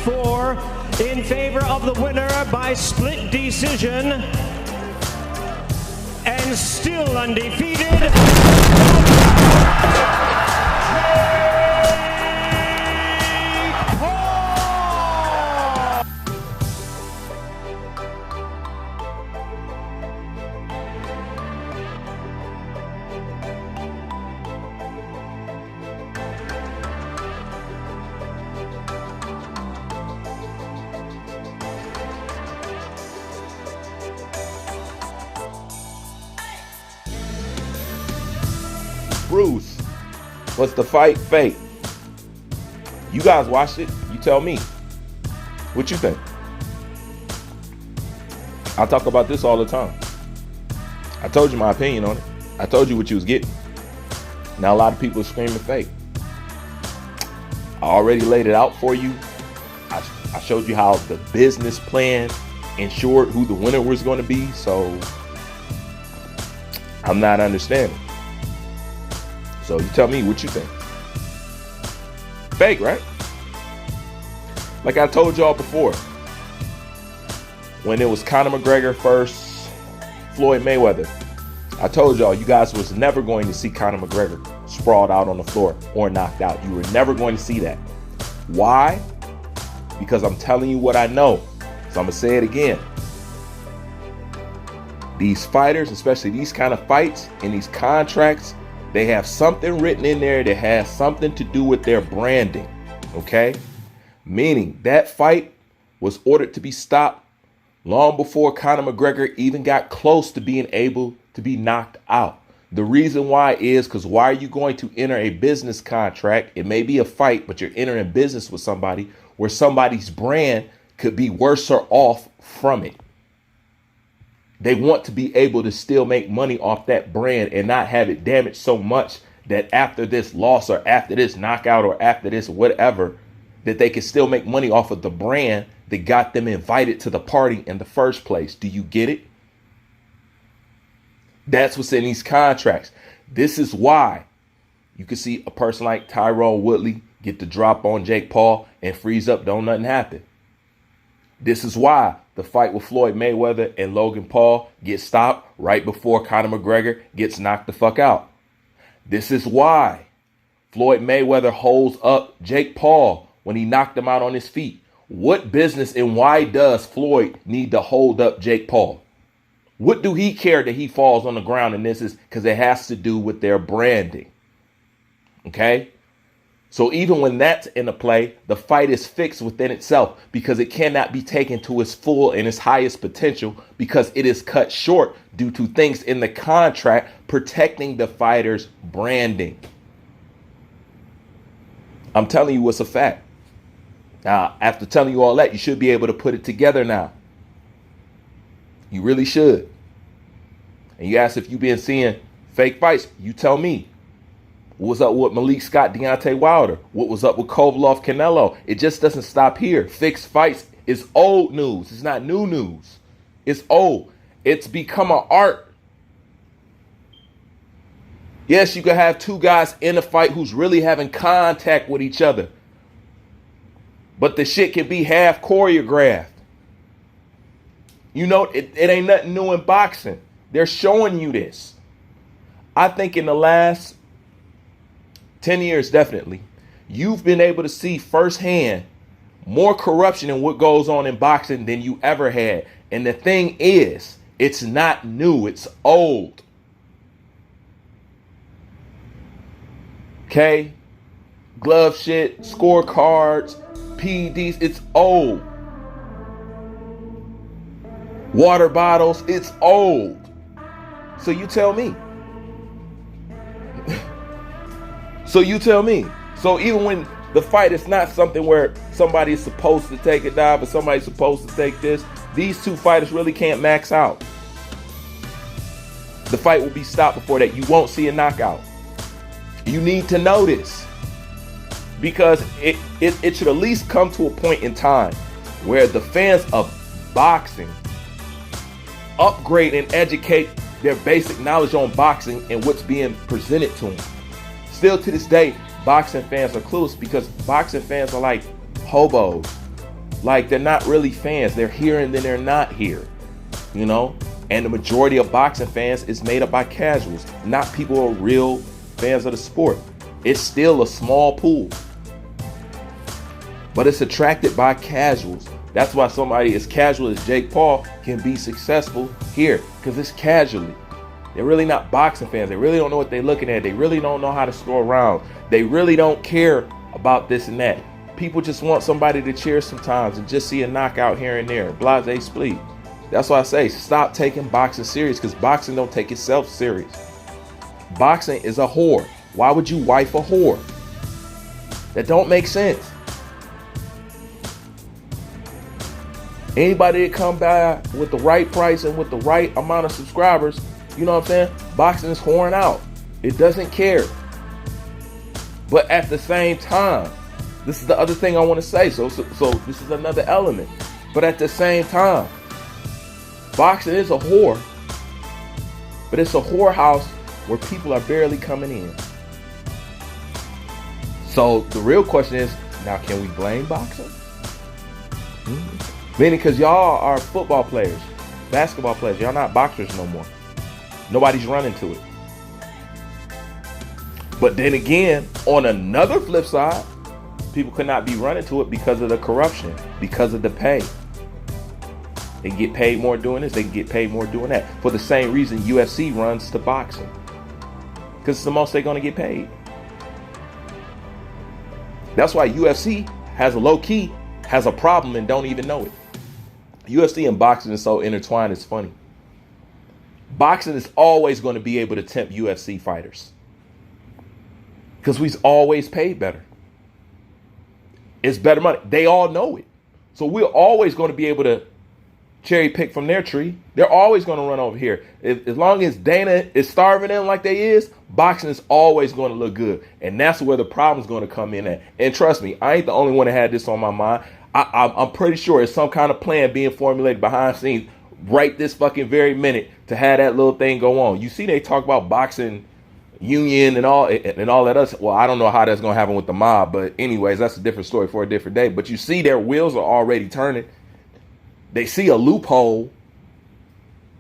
4 in favor of the winner by split decision and still undefeated. Bruce, was the fight fake? You guys watched it. You tell me. What you think? I talk about this all the time. I told you my opinion on it. I told you what you was getting. Now a lot of people are screaming fake. I already laid it out for you. I showed you how the business plan ensured who the winner was going to be. So I'm not understanding. So you tell me what you think. Fake, right? Like I told y'all before, when it was Conor McGregor versus Floyd Mayweather, I told y'all you guys was never going to see Conor McGregor sprawled out on the floor or knocked out. You were never going to see that. Why? Because I'm telling you what I know. So I'm going to say it again. These fighters, especially these kind of fights and these contracts, they have something written in there that has something to do with their branding, okay? Meaning that fight was ordered to be stopped long before Conor McGregor even got close to being able to be knocked out. The reason why is because why are you going to enter a business contract? It may be a fight, but you're entering business with somebody where somebody's brand could be worse or off from it. They want to be able to still make money off that brand and not have it damaged so much that after this loss or after this knockout or after this whatever, that they can still make money off of the brand that got them invited to the party in the first place. Do you get it? That's what's in these contracts. This is why you can see a person like Tyron Woodley get the drop on Jake Paul and freeze up, don't nothing happen. This is why the fight with Floyd Mayweather and Logan Paul gets stopped right before Conor McGregor gets knocked the fuck out. This is why Floyd Mayweather holds up Jake Paul when he knocked him out on his feet. What business and why does Floyd need to hold up Jake Paul? What do he care that he falls on the ground? And this is because it has to do with their branding. Okay? So even when that's in the play, the fight is fixed within itself because it cannot be taken to its full and its highest potential because it is cut short due to things in the contract protecting the fighter's branding. I'm telling you what's a fact. Now, after telling you all that, you should be able to put it together now. You really should. And you ask if you've been seeing fake fights, you tell me. What was up with Malik Scott, Deontay Wilder? What was up with Kovalev, Canelo? It just doesn't stop here. Fixed fights is old news. It's not new news. It's old. It's become an art. Yes, you can have two guys in a fight who's really having contact with each other. But the shit can be half choreographed. You know, it ain't nothing new in boxing. They're showing you this. I think in the last 10 years, definitely, you've been able to see firsthand more corruption in what goes on in boxing than you ever had. And the thing is, it's not new, it's old. Okay? Glove shit, scorecards, PEDs, it's old. Water bottles, it's old. So you tell me. So you tell me. So even when the fight is not something where somebody is supposed to take a dive or somebody's supposed to take this, these two fighters really can't max out. The fight will be stopped before that. You won't see a knockout. You need to know this. Because it should at least come to a point in time where the fans of boxing upgrade and educate their basic knowledge on boxing and what's being presented to them. Still to this day, boxing fans are clueless because boxing fans are like hobos Like, they're not really fans. They're here and then they're not here, you know? And the majority of boxing fans is made up by casuals, not people who are real fans of the sport. It's still a small pool, but it's attracted by casuals. That's why somebody as casual as Jake Paul can be successful here, because it's casually. They're really not boxing fans. They really don't know what they're looking at. They really don't know how to score around. They really don't care about this and that. People just want somebody to cheer sometimes and just see a knockout here and there. Blase split. That's why I say stop taking boxing serious, because boxing don't take itself serious. Boxing is a whore. Why would you wife a whore? That don't make sense. Anybody that come by with the right price and with the right amount of subscribers, you know what I'm saying? Boxing is whoring out. It doesn't care. But at the same time, this is the other thing I want to say. So this is another element. But at the same time, boxing is a whore. But it's a whorehouse where people are barely coming in. So the real question is, now can we blame boxing? Meaning, because y'all are football players, basketball players. Y'all not boxers no more. Nobody's running to it. But then again, on another flip side, people could not be running to it because of the corruption, because of the pay. They get paid more doing this, they can get paid more doing that. For the same reason UFC runs to boxing. Because it's the most they're going to get paid. That's why UFC has a problem and don't even know it. UFC and boxing is so intertwined, it's funny. Boxing is always going to be able to tempt UFC fighters. Because we've always paid better. It's better money. They all know it. So we're always going to be able to cherry pick from their tree. They're always going to run over here. As long as Dana is starving them like they is, boxing is always going to look good. And that's where the problem's going to come in at. And trust me, I ain't the only one that had this on my mind. I'm pretty sure it's some kind of plan being formulated behind the scenes right this fucking very minute to have that little thing go on. You see, they talk about boxing union and all that other. Well, I don't know how that's going to happen with the mob, but anyways, that's a different story for a different day. But you see, their wheels are already turning. They see a loophole,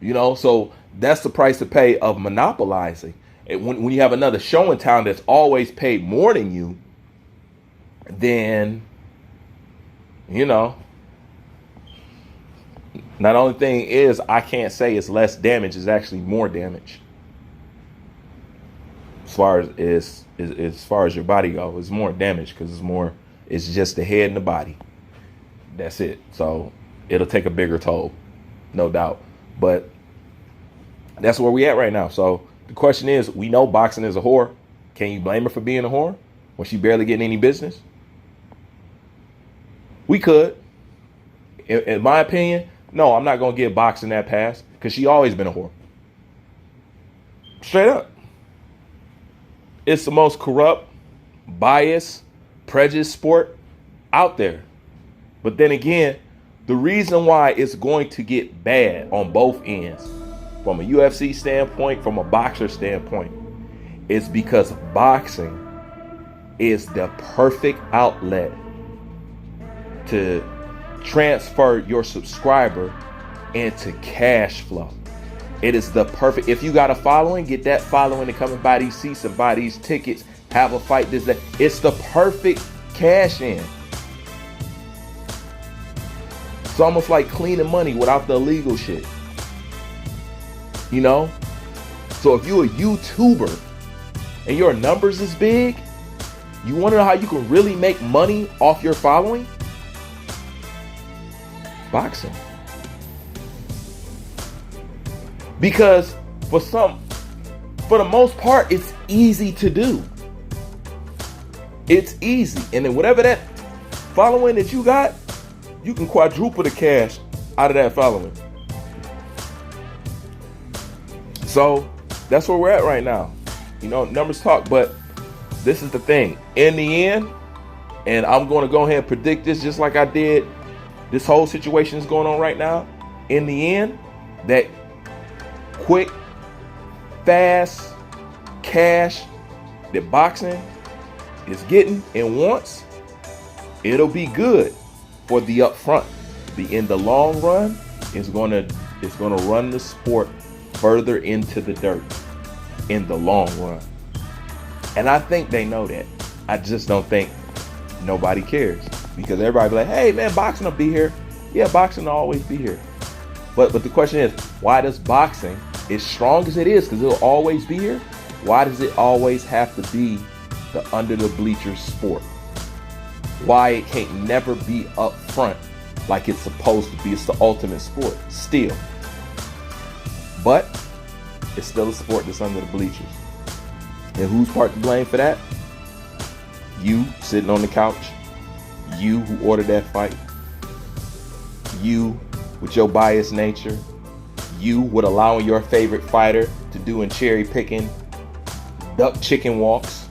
you know, so that's the price to pay of monopolizing. And when you have another show in town that's always paid more than you, then, you know, not the only thing is, I can't say it's less damage, it's actually more damage. As far as your body goes, it's more damage because it's just the head and the body. That's it. So it'll take a bigger toll, no doubt. But that's where we at right now. So the question is, we know boxing is a whore. Can you blame her for being a whore when she barely getting any business? We could. In my opinion, no, I'm not going to give boxing that pass because she always been a whore. Straight up. It's the most corrupt, biased, prejudiced sport out there. But then again, the reason why it's going to get bad on both ends, from a UFC standpoint, from a boxer standpoint, is because boxing is the perfect outlet to transfer your subscriber into cash flow. It is the perfect, if you got a following, get that following to come and buy these seats and buy these tickets, have a fight, this, that. It's the perfect cash in. It's almost like cleaning money without the illegal shit. You know? So if you're a YouTuber and your numbers is big, you want to know how you can really make money off your following? Boxing. Because for the most part, it's easy to do. It's easy. And then whatever that following that you got, you can quadruple the cash out of that following. So that's where we're at right now. You know, numbers talk, but this is the thing. In the end, and I'm going to go ahead and predict this just like I did. This whole situation is going on right now. In the end, that quick, fast cash that boxing is getting and wants, it'll be good for the upfront. In the long run, it's gonna run the sport further into the dirt in the long run. And I think they know that. I just don't think nobody cares, because everybody be like, hey man, boxing will be here. Yeah, boxing will always be here. But the question is, why does boxing, as strong as it is, because it'll always be here, why does it always have to be the under the bleachers sport? Why it can't never be up front like it's supposed to be? It's the ultimate sport still. But it's still a sport that's under the bleachers. And who's part to blame for that? You sitting on the couch. You who ordered that fight. You with your biased nature. You with allowing your favorite fighter to doing cherry picking, duck chicken walks,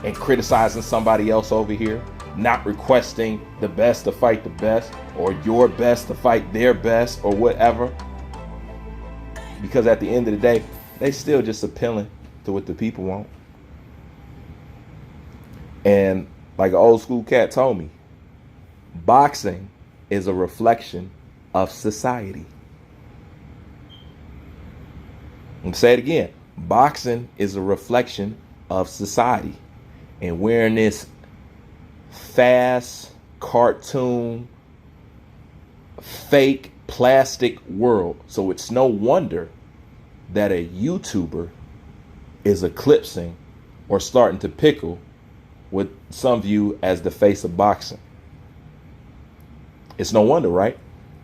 and criticizing somebody else over here. Not requesting the best to fight the best, or your best to fight their best, or whatever. Because at the end of the day, they still just appealing to what the people want. And like an old school cat told me, boxing is a reflection of society. I'm gonna say it again. Boxing is a reflection of society. And we're in this fast, cartoon, fake, plastic world. So it's no wonder that a YouTuber is eclipsing or starting to pickle what some view as the face of boxing. It's no wonder, right?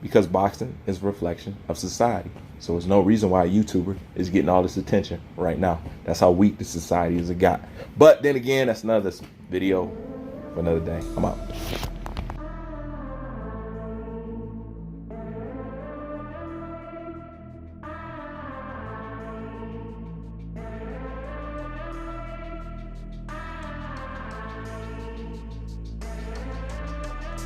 Because boxing is a reflection of society. So there's no reason why a YouTuber is getting all this attention right now. That's how weak the society has got. But then again, that's another video for another day. I'm out.